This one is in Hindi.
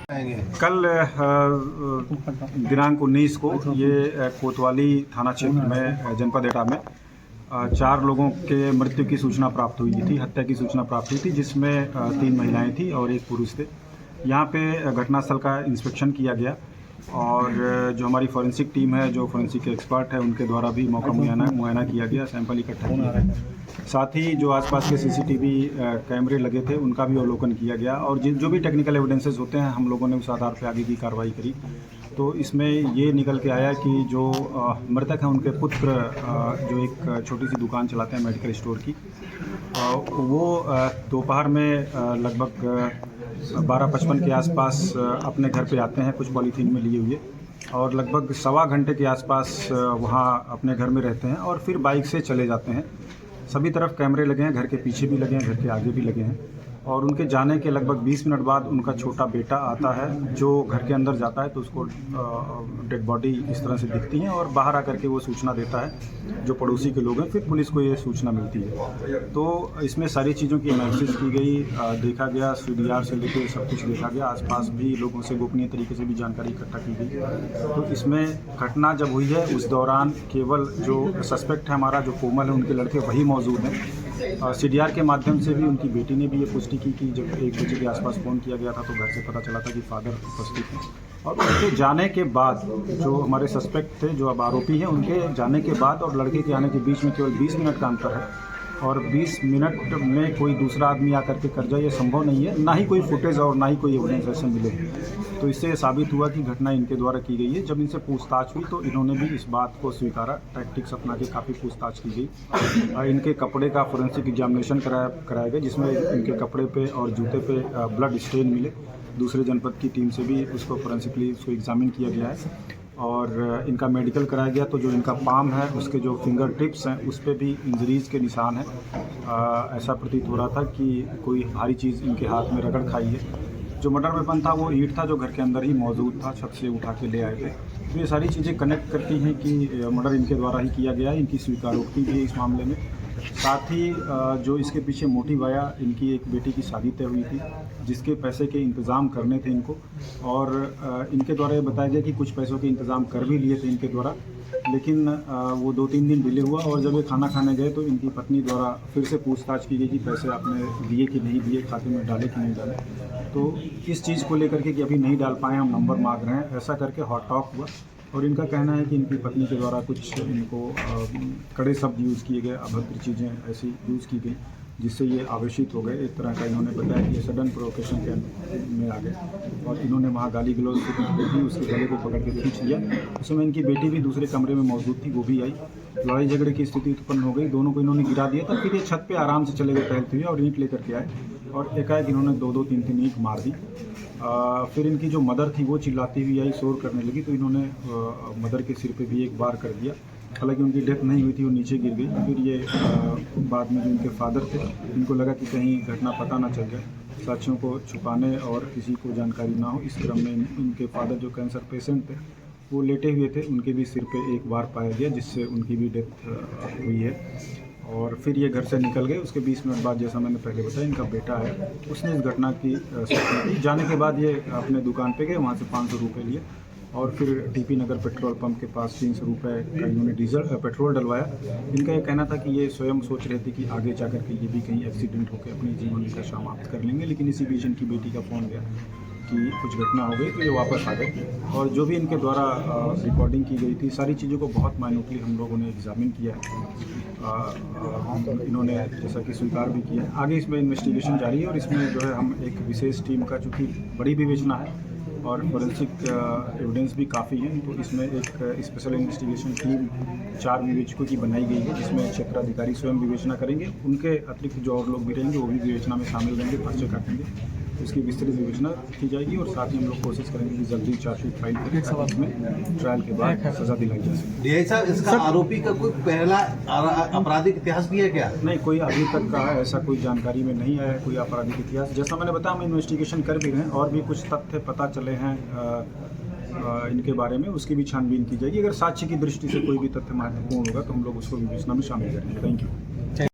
कल दिनांक 19 को ये कोतवाली थाना क्षेत्र में जनपद एटा में 4 लोगों के मृत्यु की सूचना प्राप्त हुई थी, हत्या की सूचना प्राप्त हुई थी, जिसमें 3 महिलाएं थी और 1 पुरुष थे। यहाँ पे घटनास्थल का इंस्पेक्शन किया गया और जो हमारी फॉरेंसिक टीम है, जो फॉरेंसिक एक्सपर्ट है, उनके द्वारा भी मौका मुआयना किया गया, सैंपल इकट्ठा किया गया। साथ ही जो आसपास के सीसीटीवी कैमरे लगे थे उनका भी अवलोकन किया गया और जो भी टेक्निकल एविडेंसेस होते हैं हम लोगों ने उस आधार पर आगे की कार्रवाई करी। तो इसमें ये निकल के आया कि जो मृतक हैं उनके पुत्र जो एक छोटी सी दुकान चलाते हैं मेडिकल स्टोर की, वो दोपहर में लगभग 12:55 के आसपास अपने घर पे आते हैं कुछ पॉलीथीन में लिए हुए और लगभग सवा घंटे के आसपास वहाँ अपने घर में रहते हैं और फिर बाइक से चले जाते हैं। सभी तरफ कैमरे लगे हैं, घर के पीछे भी लगे हैं, घर के आगे भी लगे हैं और उनके जाने के लगभग 20 मिनट बाद उनका छोटा बेटा आता है जो घर के अंदर जाता है तो उसको डेड बॉडी इस तरह से दिखती है और बाहर आकर के वो सूचना देता है जो पड़ोसी के लोग हैं, फिर पुलिस को ये सूचना मिलती है। तो इसमें सारी चीज़ों की एनालिसिस की गई, देखा गया, CDR से लेकर सब कुछ देखा गया, आसपास भी लोगों से गोपनीय तरीके से भी जानकारी इकट्ठा की गई। तो इसमें घटना जब हुई है उस दौरान केवल जो सस्पेक्ट है हमारा जो कोमल है उनके लड़के वही मौजूद हैं। CDR के माध्यम से भी उनकी बेटी ने भी ये पुष्टि की कि जब 1 बजे के आसपास फ़ोन किया गया था तो घर से पता चला था कि फादर उपस्थित हैं और उनके जाने के बाद जो हमारे सस्पेक्ट थे, जो अब आरोपी हैं, उनके जाने के बाद और लड़के के आने के बीच में केवल 20 मिनट का अंतर है और 20 मिनट में कोई दूसरा आदमी आकर के कर जाए ये संभव नहीं है, ना ही कोई फुटेज और ना ही कोई एविडेंस ऐसे मिले। तो इससे साबित हुआ कि घटना इनके द्वारा की गई है। जब इनसे पूछताछ हुई तो इन्होंने भी इस बात को स्वीकारा, टैक्टिक्स अपना के काफ़ी पूछताछ की गई। इनके कपड़े का फोरेंसिक एग्जामिनेशन कराया गया जिसमें इनके कपड़े पे और जूते पे ब्लड स्टेन मिले। दूसरे जनपद की टीम से भी उसको फोरेंसिकली उसको एग्जामिन किया गया है और इनका मेडिकल कराया गया। तो जो इनका पाम है उसके जो फिंगर टिप्स हैं उस पर भी इंजरीज़ के निशान हैं। ऐसा प्रतीत हो रहा था कि कोई भारी चीज़ इनके हाथ में रगड़ खाई है। जो मर्डर वेपन था वो ईंट था जो घर के अंदर ही मौजूद था, छत से उठा के ले आए थे। तो ये सारी चीज़ें कनेक्ट करती हैं कि मर्डर इनके द्वारा ही किया गया है। इनकी स्वीकारोक्ति भी है इस मामले में। साथ ही जो इसके पीछे मोटिव आया, इनकी एक बेटी की शादी तय हुई थी जिसके पैसे के इंतज़ाम करने थे इनको और इनके द्वारा ये बताया गया कि कुछ पैसों के इंतज़ाम कर भी लिए थे इनके द्वारा, लेकिन वो 2-3 दिन डिले हुआ और जब ये खाना खाने गए तो इनकी पत्नी द्वारा फिर से पूछताछ की गई कि पैसे आपने दिए कि नहीं दिए, खाते में डाले कि नहीं डाले। तो इस चीज़ को लेकर के कि अभी नहीं डाल पाए, हम नंबर मांग रहे हैं, ऐसा करके हॉट टॉक हुआ और इनका कहना है कि इनकी पत्नी के द्वारा कुछ इनको कड़े शब्द यूज़ किए गए, अभद्र चीज़ें ऐसी यूज़ की गई जिससे ये आवेशित हो गए। एक तरह का इन्होंने बताया कि ये सडन प्रोवोकेशन के में आ गए और इन्होंने वहाँ गाली गलौज की, उसके गले को पकड़ के खींच लिया। उसमें इनकी बेटी भी दूसरे कमरे में मौजूद थी, वो भी आई। लड़ाई झगड़े की स्थिति उत्पन्न हो गई, दोनों को इन्होंने गिरा दिया था। फिर ये छत पे आराम से चले गए टहलते हुए और ईंट लेकर के आए और एकाएक इन्होंने 2-2, 3-3 ईंट मार दी। फिर इनकी जो मदर थी वो चिल्लाती हुई आई, शोर करने लगी तो इन्होंने मदर के सिर पे भी एक बार कर दिया। हालांकि उनकी डेथ नहीं हुई थी, वो नीचे गिर गई। फिर ये बाद में जो इनके फादर थे इनको लगा कि कहीं घटना पता ना चल जाए, साक्षियों को छुपाने और किसी को जानकारी ना हो, इस क्रम में इनके फादर जो कैंसर पेशेंट थे वो लेटे हुए थे, उनके भी सिर पे एक बार पाया गया जिससे उनकी भी डेथ हुई है। और फिर ये घर से निकल गए। उसके 20 मिनट बाद, जैसा मैंने पहले बताया, इनका बेटा है, उसने इस घटना की सूचना दी। जाने के बाद ये अपने दुकान पे गए, वहाँ से 500 रुपये लिए और फिर TP नगर पेट्रोल पंप के पास 300 रुपये का इन्होंने पेट्रोल डलवाया। इनका ये कहना था कि ये स्वयं सोच रहे थे कि आगे जाकर के ये भी कहीं एक्सीडेंट होकर अपनी जीवन का समाप्त कर लेंगे, लेकिन इसी बीच इनकी बेटी का फ़ोन गया कि कुछ घटना हो गई तो ये वापस आ गए। और जो भी इनके द्वारा रिकॉर्डिंग की गई थी, सारी चीज़ों को बहुत माइन्यूटली हम लोगों ने एग्जामिन किया है। इन्होंने जैसा कि स्वीकार भी किया है। आगे इसमें इन्वेस्टिगेशन जारी है और इसमें जो है हम एक विशेष टीम का, चूँकि बड़ी विवेचना है और फॉरेंसिक एविडेंस भी काफ़ी है, तो इसमें एक स्पेशल इन्वेस्टिगेशन टीम 4 विवेचकों की बनाई गई है जिसमें क्षेत्राधिकारी स्वयं विवेचना करेंगे। उनके अतिरिक्त जो और लोग भी रहेंगे वो भी विवेचना में शामिल रहेंगे, पर्चे काटेंगे। इसकी विस्तृत विवेचना की जाएगी और साथ ही हम लोग कोशिश करेंगे कि जल्दी चार्जशीट फाइल करें ताकि इसमें ट्रायल के बाद सजा दिलाई जा सके। डीआई साहब, इसका आरोपी का कोई पहला आपराधिक इतिहास भी है क्या? नहीं, कोई अभी तक का है ऐसा कोई जानकारी में नहीं आया कोई आपराधिक इतिहास। जैसा मैंने बताया, हम इन्वेस्टिगेशन कर भी रहे हैं और भी कुछ तथ्य पता चले हैं इनके बारे में, उसकी भी छानबीन की जाएगी। अगर साक्ष्य की दृष्टि से कोई भी तथ्य महत्वपूर्ण होगा तो हम लोग उसको विवेचना में शामिल करेंगे। Thank you.